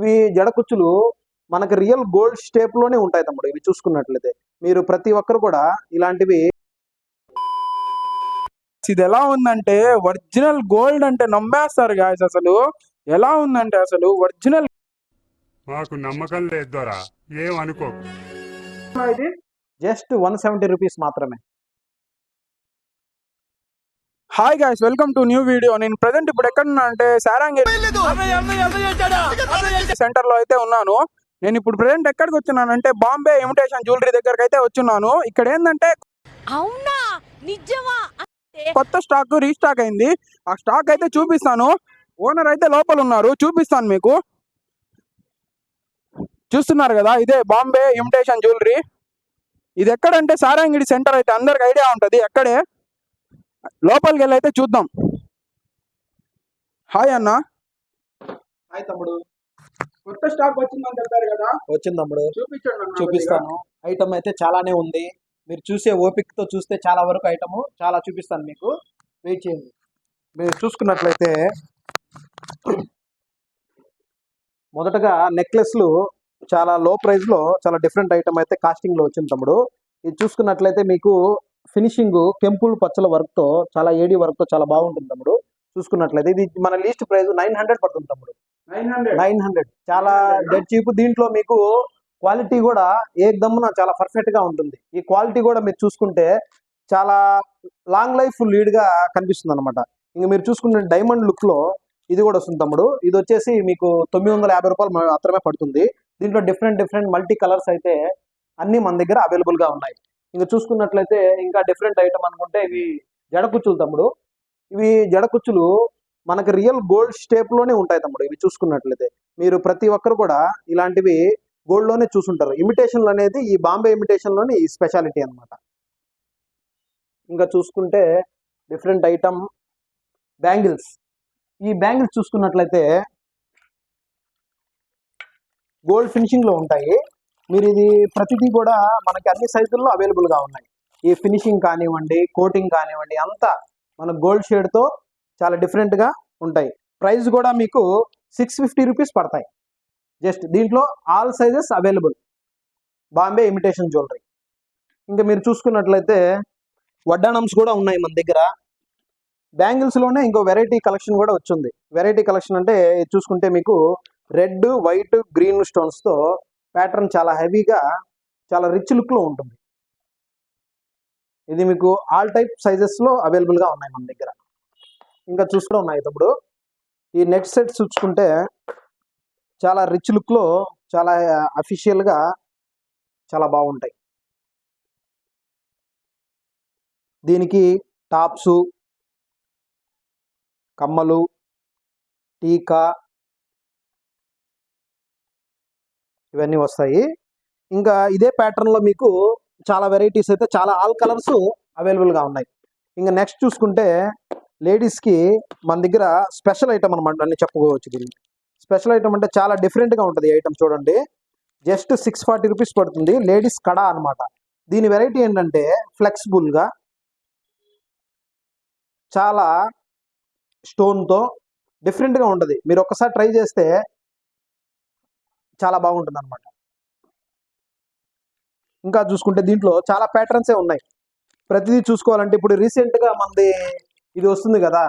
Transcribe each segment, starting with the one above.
ఇవి జడ కుచ్చులు మనకి రియల్ గోల్డ్ స్టేప్ లోనే ఉంటాయి తమ్ముడు. ఇవి చూసుకున్నట్లయితే మీరు ప్రతి ఒక్కరు కూడా ఇలాంటివి. ఇది ఎలా ఉందంటే ఒరిజినల్ గోల్డ్ అంటే నమ్మేస్తారు గాయస్. అసలు ఎలా ఉందంటే అసలు ఒరిజినల్. మాకు నమ్మకం లేదు దొరా, ఏం అనుకో. ఇది జస్ట్ 170 రూపీస్ మాత్రమే. Hi guys, welcome to new video. నేను ప్రెసెంట్ ఇప్పుడు ఎక్కడున్నా అంటే సారంగి సెంటర్ లో అయితే ఉన్నాను. నేను ఇప్పుడు ప్రెసెంట్ ఎక్కడికి వచ్చున్నానంటే బాంబే ఇమిటేషన్ జ్యువెలరీ దగ్గరకు అయితే వచ్చున్నాను. ఇక్కడ ఏంటంటే అవునా నిజమా కొత్త స్టాక్ రీస్టాక్ అయింది. ఆ స్టాక్ అయితే చూపిస్తాను. ఓనర్ అయితే లోపల ఉన్నారు, చూపిస్తాను మీకు. చూస్తున్నారు కదా, ఇదే బాంబే ఇమిటేషన్ జ్యువెలరీ. ఇది ఎక్కడంటే సారంగిడి సెంటర్ అయితే అందరికి ఐడియా ఉంటుంది ఎక్కడే. లోపలికి వెళ్ళి అయితే చూద్దాం. హాయ్ అన్న. హాయ్ తమ్ముడు. కొత్త స్టాక్ వచ్చిందని చెప్పారు కదా, వచ్చింది తమ్ముడు, చూపించండి అన్న. చూపిస్తాను. ఐటమ్ అయితే చాలానే ఉంది. మీరు చూసే ఓపికతో చూస్తే చాలా వరకు ఐటమ్ చాలా చూపిస్తాను మీకు. వెయిట్ చేయండి. మీరు చూసుకున్నట్లయితే మొదటగా నెక్లెస్లు చాలా లో ప్రైస్ లో చాలా డిఫరెంట్ ఐటమ్ అయితే కాస్టింగ్ లో వచ్చింది తమ్ముడు. ఇది చూసుకున్నట్లయితే మీకు ఫినిషింగ్ కెంపుల్ పచ్చల వర్క్ తో చాలా ఏడి వర్క్ తో చాలా బాగుంటుంది తమ్ముడు. చూసుకున్నట్లయితే ఇది మన లీస్ట్ ప్రైస్ 900 పడుతుంది తమ్ముడు. 900 చాలా డెడ్ చీప్. దీంట్లో మీకు క్వాలిటీ కూడా ఏకదమ్మున చాలా పర్ఫెక్ట్ గా ఉంటుంది. ఈ క్వాలిటీ కూడా మీరు చూసుకుంటే చాలా లాంగ్ లైఫ్ లీడ్ గా కనిపిస్తుంది అనమాట. ఇంకా మీరు చూసుకుంటే డైమండ్ లుక్ లో ఇది కూడా వస్తుంది తమ్ముడు. ఇది వచ్చేసి మీకు 950 రూపాయలు మాత్రమే పడుతుంది. దీంట్లో డిఫరెంట్ మల్టీ కలర్స్ అయితే అన్ని మన దగ్గర అవైలబుల్ గా ఉన్నాయి. ఇంకా చూసుకున్నట్లయితే ఇంకా డిఫరెంట్ ఐటమ్ అనుకుంటే ఇవి జడకుచ్చులు తమ్ముడు. ఇవి జడకుచ్చులు మనకి రియల్ గోల్డ్ స్టేప్ లోనే ఉంటాయి తమ్ముడు. ఇవి చూసుకున్నట్లయితే మీరు ప్రతి ఒక్కరు కూడా ఇలాంటివి గోల్డ్ లోనే చూసుంటారు. ఇమిటేషన్లు అనేది ఈ బాంబే ఇమిటేషన్ లోని స్పెషాలిటీ అనమాట. ఇంకా చూసుకుంటే డిఫరెంట్ ఐటమ్ బ్యాంగిల్స్. ఈ బ్యాంగిల్స్ చూసుకున్నట్లయితే గోల్డ్ ఫినిషింగ్ లో ఉంటాయి. మీరు ఇది ప్రతిదీ కూడా మనకి అన్ని సైజుల్లో అవైలబుల్ గా ఉన్నాయి. ఈ ఫినిషింగ్ కానివ్వండి, కోటింగ్ కానివ్వండి, అంతా మన గోల్డ్ షేడ్ తో చాలా డిఫరెంట్ గా ఉంటాయి. ప్రైస్ కూడా మీకు 650 రూపీస్ పడతాయి. జస్ట్ దీంట్లో all sizes available Bombay imitation jewellery. ఇంకా మీరు చూసుకున్నట్లయితే వడ్డానమ్స్ కూడా ఉన్నాయి మన దగ్గర. బ్యాంగిల్స్ లోనే ఇంకో వెరైటీ కలెక్షన్ కూడా వచ్చింది. వెరైటీ కలెక్షన్ అంటే ఇది చూసుకుంటే మీకు రెడ్, వైట్, గ్రీన్ స్టోన్స్ తో ప్యాటర్న్ చాలా హెవీగా చాలా రిచ్ లుక్ లో ఉంటుంది. ఇది మీకు ఆల్ టైప్ సైజెస్ లో అవైలబుల్ గా ఉన్నాయి మన దగ్గర. ఇంకా చూస్తూ ఉన్నాయి తమ్ముడు. ఈ నెక్ సెట్ చూసుకుంటే చాలా రిచ్ లుక్ లో చాలా అఫీషియల్ గా చాలా బాగుంటాయి. దీనికి టాప్స్, కమ్మలు, టీకా ఇవన్నీ వస్తాయి. ఇంకా ఇదే ప్యాటర్న్ లో మీకు చాలా వెరైటీస్ అయితే చాలా ఆల్ కలర్స్ అవైలబుల్ గా ఉన్నాయి. ఇంకా నెక్స్ట్ చూసుకుంటే లేడీస్ కి మన దగ్గర స్పెషల్ ఐటమ్ అనమాట అని చెప్పుకోవచ్చు. దీన్ని స్పెషల్ ఐటమ్ అంటే చాలా డిఫరెంట్ గా ఉంటుంది. ఐటమ్ చూడండి, జస్ట్ 640 రూపీస్ పడుతుంది. లేడీస్ కడా అనమాట. దీని వెరైటీ ఏంటంటే ఫ్లెక్సిబుల్ గా చాలా స్టోన్ తో డిఫరెంట్ గా ఉంటుంది. మీరు ఒక్కసారి ట్రై చేస్తే చాలా బాగుంటుంది అనమాట. ఇంకా చూసుకుంటే దీంట్లో చాలా ప్యాటర్న్సే ఉన్నాయి. ప్రతిదీ చూసుకోవాలంటే ఇప్పుడు రీసెంట్ గా మనది ఇది వస్తుంది కదా,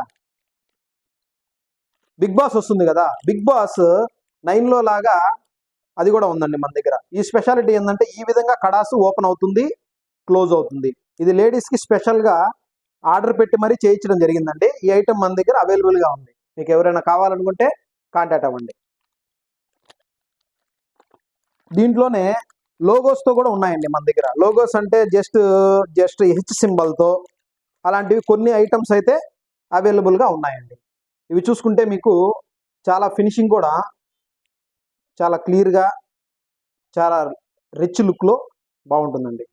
బిగ్ బాస్ వస్తుంది కదా, బిగ్ బాస్ 9 లో లాగా అది కూడా ఉందండి మన దగ్గర. ఈ స్పెషాలిటీ ఏంటంటే ఈ విధంగా కడాసు ఓపెన్ అవుతుంది, క్లోజ్ అవుతుంది. ఇది లేడీస్ కి స్పెషల్ గా ఆర్డర్ పెట్టి మరీ చేయించడం జరిగిందండి. ఈ ఐటమ్ మన దగ్గర అవైలబుల్ గా ఉంది. మీకు ఎవరైనా కావాలనుకుంటే కాంటాక్ట్ అవ్వండి. దీంట్లోనే లోగోస్ తో కూడా ఉన్నాయండి మన దగ్గర. లోగోస్ అంటే జస్ట్ హెచ్ సింబల్ తో అలాంటివి కొన్ని ఐటమ్స్ అయితే అవైలబుల్ గా ఉన్నాయండి. ఇవి చూసుకుంటే మీకు చాలా ఫినిషింగ్ కూడా చాలా క్లియర్ గా చాలా రిచ్ లుక్ లో బాగుంటుందండి.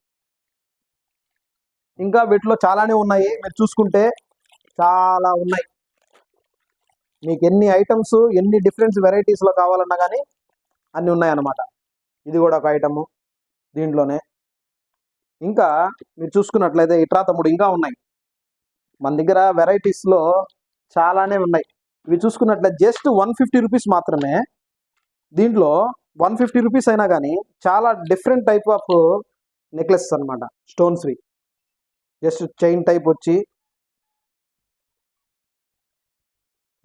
ఇంకా వీటిలో చాలానే ఉన్నాయి. మీరు చూసుకుంటే చాలా ఉన్నాయి. మీకు ఎన్ని ఐటమ్స్ ఎన్ని డిఫరెంట్ వెరైటీస్ లో కావాలన్నా కానీ అన్ని ఉన్నాయన్నమాట. ఇది కూడా ఒక ఐటము దీంట్లోనే. ఇంకా మీరు చూసుకున్నట్లయితే ఇట్రా తమ్ముడు ఇంకా ఉన్నాయి మన దగ్గర. వెరైటీస్ లో చాలానే ఉన్నాయి. ఇవి చూసుకున్నట్లయితే జస్ట్ 150 రూపీస్ మాత్రమే. దీంట్లో 150 రూపీస్ అయినా కానీ చాలా డిఫరెంట్ టైప్ ఆఫ్ నెక్లెస్ అనమాట. స్టోన్స్వి జస్ట్ చైన్ టైప్ వచ్చి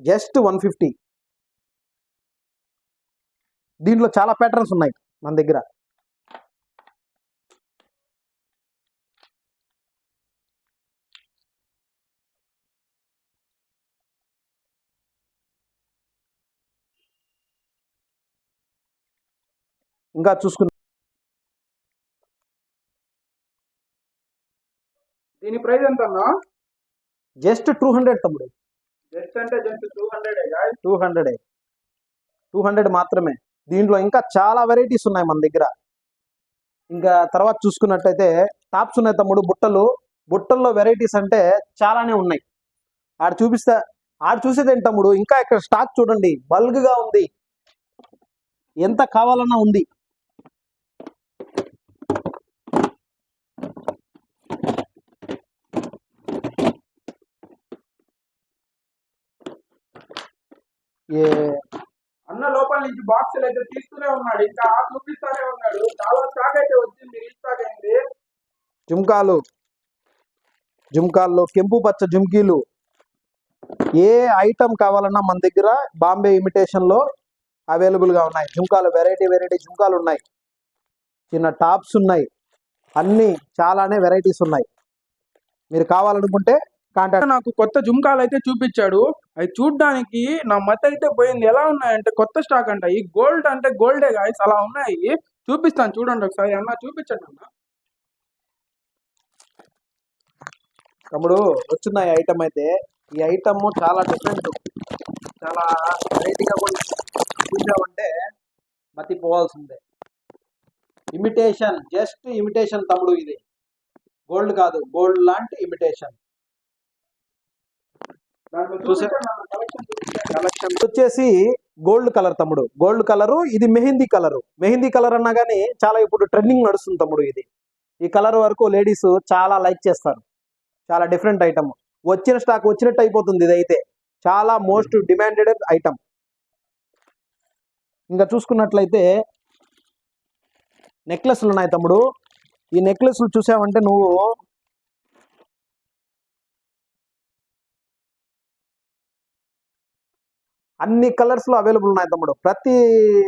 జస్ట్ 150. దీంట్లో చాలా ప్యాటర్న్స్ ఉన్నాయి మన దగ్గర. ఇంకా చూసుకున్న దీని ప్రైస్ ఎంత అన్నా? జస్ట్ 200 తమ్ముడు. జస్ట్ అంటే జస్ట్ 200 200 మాత్రమే. దీంట్లో ఇంకా చాలా వెరైటీస్ ఉన్నాయి మన దగ్గర. ఇంకా తర్వాత చూసుకున్నట్టయితే టాప్స్ ఉన్నాయి తమ్ముడు. బుట్టల్లో వెరైటీస్ అంటే చాలానే ఉన్నాయి. ఆడ చూసేదేంటి తమ్ముడు, ఇంకా ఇక్కడ స్టాక్ చూడండి, బల్క్గా ఉంది, ఎంత కావాలన్నా ఉంది. ఏ అన్న లోపల నుంచి బాక్సులు అయితే తీస్తూనే ఉన్నాడు, ఇంకా చూపిస్తానే ఉన్నాడు. చాలా స్టాక్ అయితే వచ్చింది, రీస్టాక్ అయింది. జుమ్కాల్లో కెంపు పచ్చ జుమ్కీలు, ఏ ఐటమ్ కావాలన్నా మన దగ్గర బాంబే ఇమిటేషన్లో అవైలబుల్గా ఉన్నాయి. జుమ్కాలు వెరైటీ జుమ్కాలు ఉన్నాయి, చిన్న టాప్స్ ఉన్నాయి, అన్నీ చాలానే వెరైటీస్ ఉన్నాయి. మీరు కావాలనుకుంటే కాంటాక్ట్. నాకు కొత్త జుమ్కాలు అయితే చూపించాడు, అవి చూడ్డానికి నా మత అయితే పోయింది. ఎలా ఉన్నాయంటే కొత్త స్టాక్ అంట, ఈ గోల్డ్ అంటే గోల్డే గాయస్, అలా ఉన్నాయి. చూపిస్తాను చూడండి ఒకసారి. అన్న చూపించండి అన్న. తమ్ముడు వచ్చిన ఐటమ్ అయితే, ఈ ఐటమ్ చాలా డిఫరెంట్, చాలా వెరైటీగా కూడా చూసామంటే మతిపోవాల్సిందే. ఇమిటేషన్, జస్ట్ ఇమిటేషన్ తమ్ముడు. ఇది గోల్డ్ కాదు, గోల్డ్ లాంటి ఇమిటేషన్. కలెక్షన్ వచ్చేసి గోల్డ్ కలర్ తమ్ముడు, గోల్డ్ కలరు. ఇది మెహందీ కలరు. మెహందీ కలర్ అన్నా కానీ చాలా ఇప్పుడు ట్రెండింగ్ నడుస్తుంది తమ్ముడు. ఇది ఈ కలర్ వరకు లేడీస్ చాలా లైక్ చేస్తారు. చాలా డిఫరెంట్ ఐటమ్. వచ్చిన స్టాక్ వచ్చినట్టు అయిపోతుంది. ఇదైతే చాలా మోస్ట్ డిమాండెడ్ ఐటమ్. ఇంకా చూసుకున్నట్లయితే నెక్లెస్లు ఉన్నాయి తమ్ముడు. ఈ నెక్లెస్లు చూసావంటే నువ్వు అన్ని కలర్స్లో అవైలబుల్ ఉన్నాయి తమ్ముడు. ప్రతి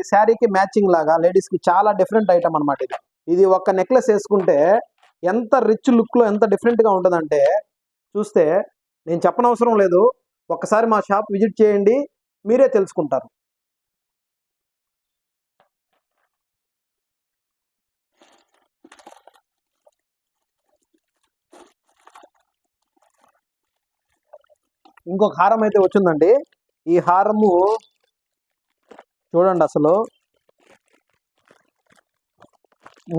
శారీకి మ్యాచింగ్ లాగా లేడీస్కి చాలా డిఫరెంట్ ఐటమ్ అనమాట. ఇది ఒక్క నెక్లెస్ వేసుకుంటే ఎంత రిచ్ లుక్లో ఎంత డిఫరెంట్గా ఉంటుందంటే చూస్తే నేను చెప్పనవసరం లేదు. ఒక్కసారి మా షాప్ విజిట్ చేయండి, మీరే తెలుసుకుంటారు. ఇంకొక హారం అయితే వచ్చిందండి. ఈ హారము చూడండి, అసలు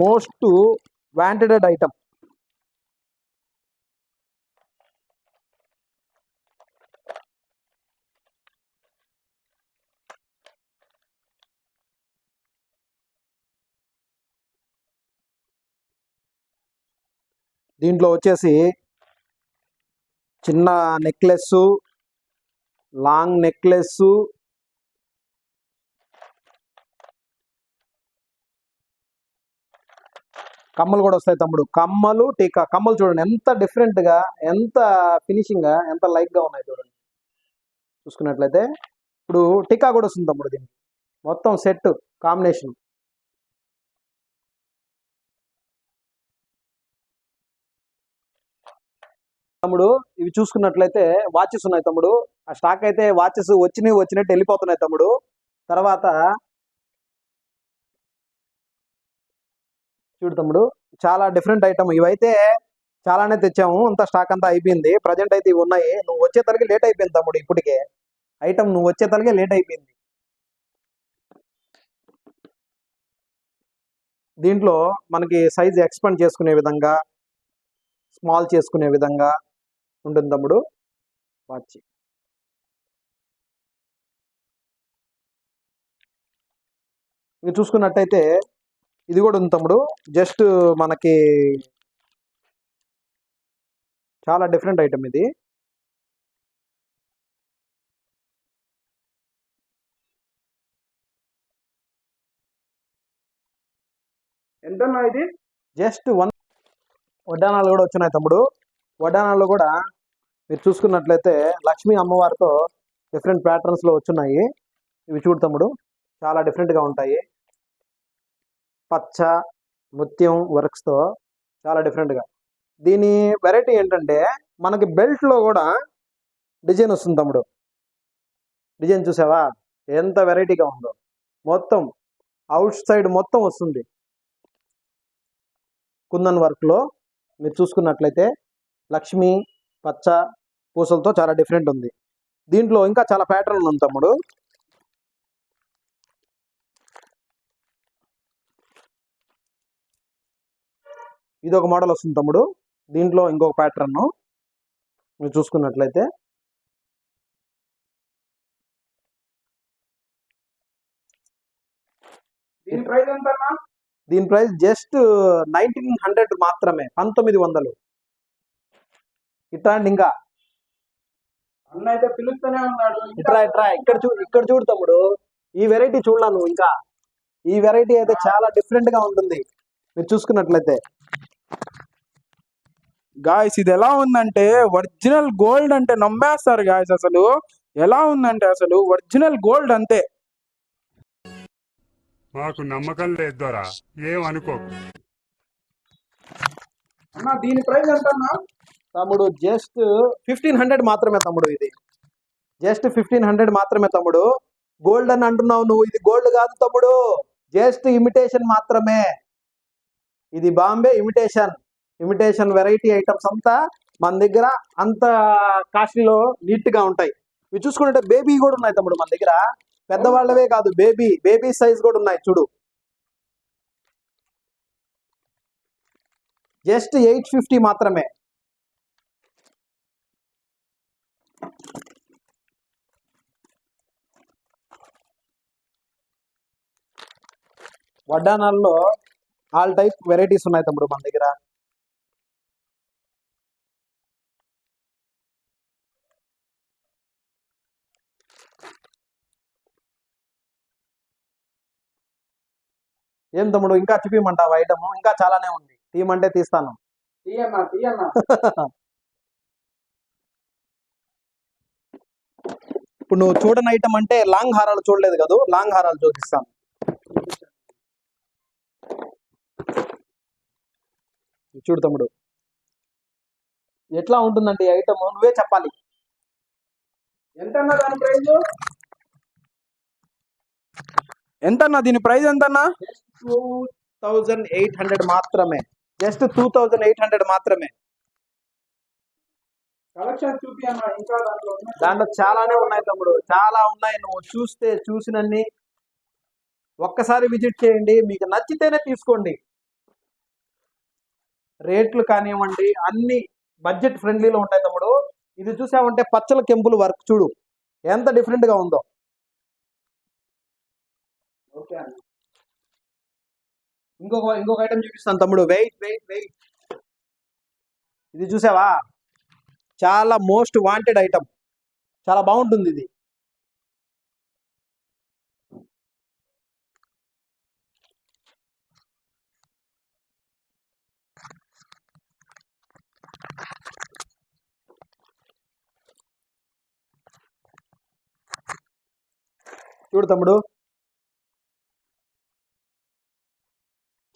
మోస్ట్ వాంటెడ్ ఐటమ్. దీంట్లో వచ్చేసి చిన్న నెక్లెస్, లాంగ్ నెక్లెస్, కమ్మలు కూడా వస్తాయి తమ్ముడు. కమ్మలు, టీకా. కమ్మలు చూడండి ఎంత డిఫరెంట్గా, ఎంత ఫినిషింగ్గా, ఎంత లైట్గా ఉన్నాయి చూడండి. చూసుకున్నట్లయితే ఇప్పుడు టీకా కూడా వస్తుంది తమ్ముడు. దీనికి మొత్తం సెట్ కాంబినేషన్. తమ్ముడు ఇవి చూసుకున్నట్లయితే వాచెస్ ఉన్నాయి తమ్ముడు. ఆ స్టాక్ అయితే వాచెస్ వచ్చినట్టు వెళ్ళిపోతున్నాయి తమ్ముడు. తర్వాత చూడు తమ్ముడు, చాలా డిఫరెంట్ ఐటమ్. ఇవైతే చాలానే తెచ్చాము, అంతా స్టాక్ అంతా అయిపోయింది. ప్రజెంట్ అయితే ఇవి ఉన్నాయి. నువ్వు వచ్చేతలకి లేట్ అయిపోయింది తమ్ముడు. ఇప్పటికే ఐటమ్ నువ్వు వచ్చేతలకే లేట్ అయిపోయింది. దీంట్లో మనకి సైజ్ ఎక్స్పాండ్ చేసుకునే విధంగా, స్మాల్ చేసుకునే విధంగా ఉంటుంది తమ్ముడు వాచ్. ఇది చూసుకున్నట్టయితే ఇది కూడా ఉంది తమ్ముడు. జస్ట్ మనకి చాలా డిఫరెంట్ ఐటమ్ ఇది. ఎంతన్నా ఇది? జస్ట్ 1. వడ్డానాలు కూడా వచ్చినాయి తమ్ముడు. వడ్డానాల్లో కూడా మీరు చూసుకున్నట్లయితే లక్ష్మీ అమ్మవారితో డిఫరెంట్ ప్యాటర్న్స్లో వచ్చున్నాయి. ఇవి చూడు తమ్ముడు, చాలా డిఫరెంట్గా ఉంటాయి. పచ్చ ముత్యం వర్క్స్తో చాలా డిఫరెంట్గా. దీని వెరైటీ ఏంటంటే మనకి బెల్ట్లో కూడా డిజైన్ వస్తుంది తమ్ముడు. డిజైన్ చూసావా ఎంత వెరైటీగా ఉందో. మొత్తం అవుట్ సైడ్ మొత్తం వస్తుంది కుందన్ వర్క్లో. మీరు చూసుకున్నట్లయితే లక్ష్మి పచ్చ పూసలతో చాలా డిఫరెంట్ ఉంది. దీంట్లో ఇంకా చాలా ప్యాటర్న్ ఉంది తమ్ముడు. ఇది ఒక మోడల్ వస్తుంది తమ్ముడు. దీంట్లో ఇంకొక ప్యాటర్న్ మీరు చూసుకున్నట్లయితే దీని ప్రైస్ ఎంతన్నా? దీని ప్రైస్ జస్ట్ 1900 మాత్రమే, 1900. ఇట్లాంటి ఇంకా అన్న అయితే పిలుస్తూనే ఉన్నాడు. ఇట్రా ఇక్కడ చూడు తమ్ముడు, ఈ వెరైటీ చూడలా నువ్వు ఇంకా. ఈ వెరైటీ అయితే చాలా డిఫరెంట్ గా ఉంటుంది మీరు చూసుకున్నట్లయితే. గాయస్ ఇది ఎలా ఉందంటే ఒరిజినల్ గోల్డ్ అంటే నమ్మేస్తారు గాయస్. అసలు ఎలా ఉందంటే అసలు ఒరిజినల్ గోల్డ్ అంతే. మాకు నమ్మకం లేదు దొరా, ఏం అనుకోకు. అన్న దీని ప్రైస్ ఎంతన్నా? తమ్ముడు జస్ట్ 1500 మాత్రమే తమ్ముడు. ఇది జస్ట్ 1500 మాత్రమే తమ్ముడు. గోల్డ్ అని అంటున్నావు నువ్వు, ఇది గోల్డ్ కాదు తమ్ముడు, జస్ట్ ఇమిటేషన్ మాత్రమే. ఇది బాంబే ఇమిటేషన్ వెరైటీ ఐటమ్స్ అంతా మన దగ్గర అంత కాస్ట్లీలో నీట్ గా ఉంటాయి. ఇవి చూసుకుంటే బేబీ కూడా ఉన్నాయి తమ్ముడు మన దగ్గర. పెద్దవాళ్ళవే కాదు, బేబీ సైజ్ కూడా ఉన్నాయి చూడు. జస్ట్ 850 మాత్రమే. వడ్డానాల్లో ఆల్ టైప్ వెరైటీస్ ఉన్నాయి తమ్ముడు మన దగ్గర. ఏం తమ్ముడు ఇంకా చూపించమంటావా ఐటమ్? ఇంకా చాలానే ఉంది, తీయమంటే తీస్తాను. తీయన్నా. ఇప్పుడు నువ్వు చూడని ఐటమ్ అంటే లాంగ్ హారాలు చూడలేదు కదా, లాంగ్ హారాలు చూపిస్తాను. చూడు తమ్ముడు ఎట్లా ఉంటుందంటే ఈ ఐటమ్ నువ్వే చెప్పాలి. ఎంతన్నా దాని ప్రైస్? ఎంతన్నా దీని ప్రైస్ ఎంతన్నా? 2800 మాత్రమే. జస్ట్ 2800 మాత్రమే. కలెక్షన్ చూపి అన్న, ఇంకా దాంట్లో చాలానే ఉన్నాయి తమ్ముడు, చాలా ఉన్నాయి. నువ్వు చూసినన్ని ఒక్కసారి విజిట్ చేయండి, మీకు నచ్చితేనే తీసుకోండి. రేట్లు కానివ్వండి అన్ని బడ్జెట్ ఫ్రెండ్లీలో ఉంటాయి తమ్ముడు. ఇది చూసామంటే పచ్చల కెంపులు వర్క్ చూడు ఎంత డిఫరెంట్ గా ఉందో. ఓకే అన్న. ఇంకొక ఐటమ్ చూపిస్తాను తమ్ముడు. వెయిట్. ఇది చూసావా, చాలా మోస్ట్ వాంటెడ్ ఐటమ్, చాలా బాగుంటుంది ఇది. చూడు తమ్ముడు,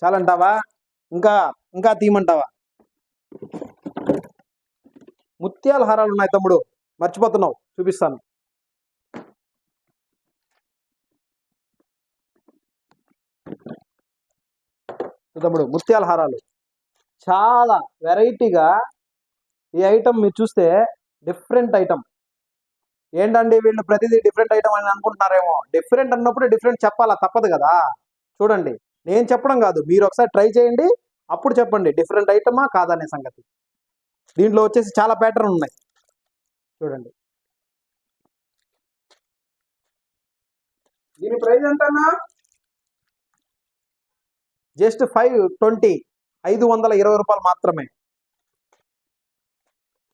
చాలంటావా? ఇంకా తీయమంటావా? ముత్యాల హారాలు ఉన్నాయి తమ్ముడు, మర్చిపోతున్నావు, చూపిస్తాను. తమ్ముడు ముత్యాల హారాలు చాలా వెరైటీగా. ఈ ఐటమ్ మీరు చూస్తే డిఫరెంట్ ఐటమ్. ఏంటండి వీళ్ళు ప్రతిదీ డిఫరెంట్ ఐటమ్ అని అనుకుంటున్నారేమో. డిఫరెంట్ అన్నప్పుడు డిఫరెంట్ చెప్పాలా, తప్పదు కదా. చూడండి, నేను చెప్పడం కాదు, మీరు ఒకసారి ట్రై చేయండి, అప్పుడు చెప్పండి డిఫరెంట్ ఐటమా కాదనే సంగతి. దీంట్లో వచ్చేసి చాలా ప్యాటర్న్ ఉన్నాయి చూడండి. దీని ప్రైస్ ఎంతన్నా? జస్ట్ 520 రూపాయలు మాత్రమే.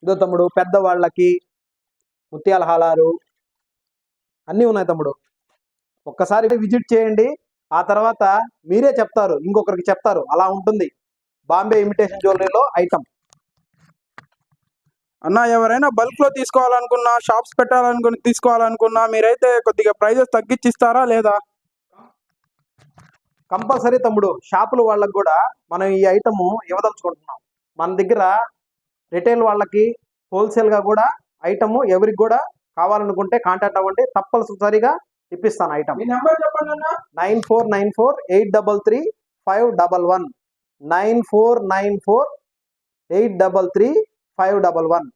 ఇదో తమ్ముడు, పెద్దవాళ్ళకి ముత్యాల హారాలు అన్నీ ఉన్నాయి తమ్ముడు. ఒక్కసారి విజిట్ చేయండి, ఆ తర్వాత మీరే చెప్తారు, ఇంకొకరికి చెప్తారు. అలా ఉంటుంది బాంబే ఇమిటేషన్ జ్యువెలరీలో ఐటమ్. అన్న ఎవరైనా బల్క్ లో తీసుకోవాలనుకున్నా, షాప్స్ పెట్టాలనుకుని తీసుకోవాలనుకున్నా మీరైతే కొద్దిగా ప్రైజెస్ తగ్గించిస్తారా లేదా? కంపల్సరీ తమ్ముడు, షాపుల వాళ్ళకి కూడా మనం ఈ ఐటమ్ ఇవ్వదలుచుకుంటున్నాం. మన దగ్గర రిటైల్ వాళ్ళకి హోల్సేల్గా కూడా ఐటమ్ ఎవరికి కూడా కావాలనుకుంటే కాంటాక్ట్ అవ్వండి, తప్పనిసరిగా ఇప్పిస్తాను ఐటమ్. మీ నెంబర్ చెప్పండి అన్న. 9494833511 9494833511.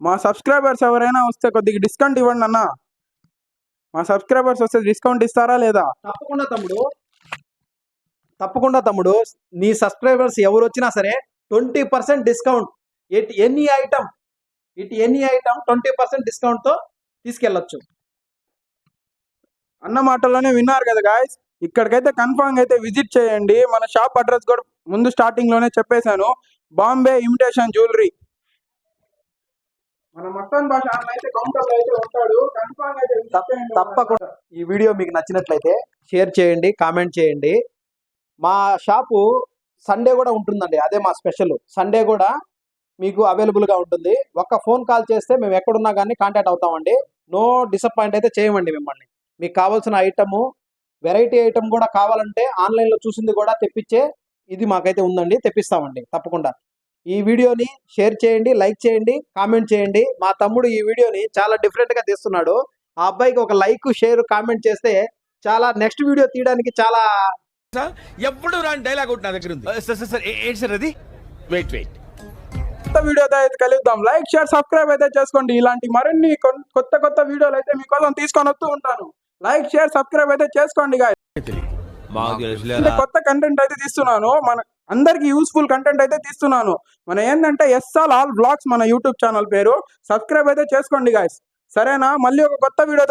మా సబ్స్క్రైబర్స్ ఎవరైనా వస్తే కొద్దిగా డిస్కౌంట్ ఇవ్వండి అన్న. మా సబ్స్క్రైబర్స్ వస్తే డిస్కౌంట్ ఇస్తారా లేదా? తప్పకుండా తమ్ముడు, నీ సబ్స్క్రైబర్స్ ఎవరు వచ్చినా సరే 20% డిస్కౌంట్. Any item 20% డిస్కౌంట్తో తీసుకెళ్ళొచ్చు. అన్న మాటల్లోనే విన్నారు కదా గాయస్. ఇక్కడికైతే కన్ఫామ్ అయితే విజిట్ చేయండి. మన షాప్ అడ్రస్ కూడా ముందు స్టార్టింగ్ లోనే చెప్పేశాను, బాంబే ఇమిటేషన్ జ్యువెలరీ. మన మస్తాన్ భాష అన్న అయితే కౌంటర్ అయితే ఉంటాడు. కన్ఫామ్ అయితే visit చేయండి. తప్పకుండా ఈ వీడియో మీకు నచ్చినట్లయితే షేర్ చేయండి, కామెంట్ చేయండి. మా షాపు సండే కూడా ఉంటుందండి, అదే మా స్పెషల్. సండే కూడా మీకు అవైలబుల్గా ఉంటుంది. ఒక్క ఫోన్ కాల్ చేస్తే మేము ఎక్కడున్నా కానీ కాంటాక్ట్ అవుతామండి. నో డిసప్పాయింట్ అయితే చేయమండి మిమ్మల్ని. మీకు కావాల్సిన ఐటము, వెరైటీ ఐటమ్ కూడా కావాలంటే ఆన్లైన్లో చూసింది కూడా తెప్పించే ఇది మాకైతే ఉందండి, తెప్పిస్తామండి తప్పకుండా. ఈ వీడియోని షేర్ చేయండి, లైక్ చేయండి, కామెంట్ చేయండి. మా తమ్ముడు ఈ వీడియోని చాలా డిఫరెంట్గా తీస్తున్నాడు. ఆ అబ్బాయికి ఒక లైక్, షేర్, కామెంట్ చేస్తే చాలా నెక్స్ట్ వీడియో తీయడానికి చాలా ఎప్పుడు రాని డైలాగ్ ఒకటి నా దగ్గర ఉంది. సార్ ఏంటి సార్ అది? వెయిట్ కొత్త వీడియోతో అయితే కలుద్దాం. లైక్, షేర్, సబ్స్క్రైబ్ అయితే చేసుకోండి. ఇలాంటి మరిన్ని కొత్త వీడియోలు అయితే మీకోసం తీసుకొని వస్తూ ఉంటాను. లైక్, షేర్, సబ్స్క్రైబ్ అయితే చేసుకోండి గాయస్. కొత్త కంటెంట్ అయితే తీస్తున్నాను, మన అందరికి యూస్ఫుల్ కంటెంట్ అయితే తీస్తున్నాను. మన ఏంటంటే ఎస్ఆల్ ఆల్ బ్లాగ్స్ మన యూట్యూబ్ ఛానల్ పేరు. సబ్స్క్రైబ్ అయితే చేసుకోండి గాయస్. సరేనా? మళ్ళీ ఒక కొత్త వీడియో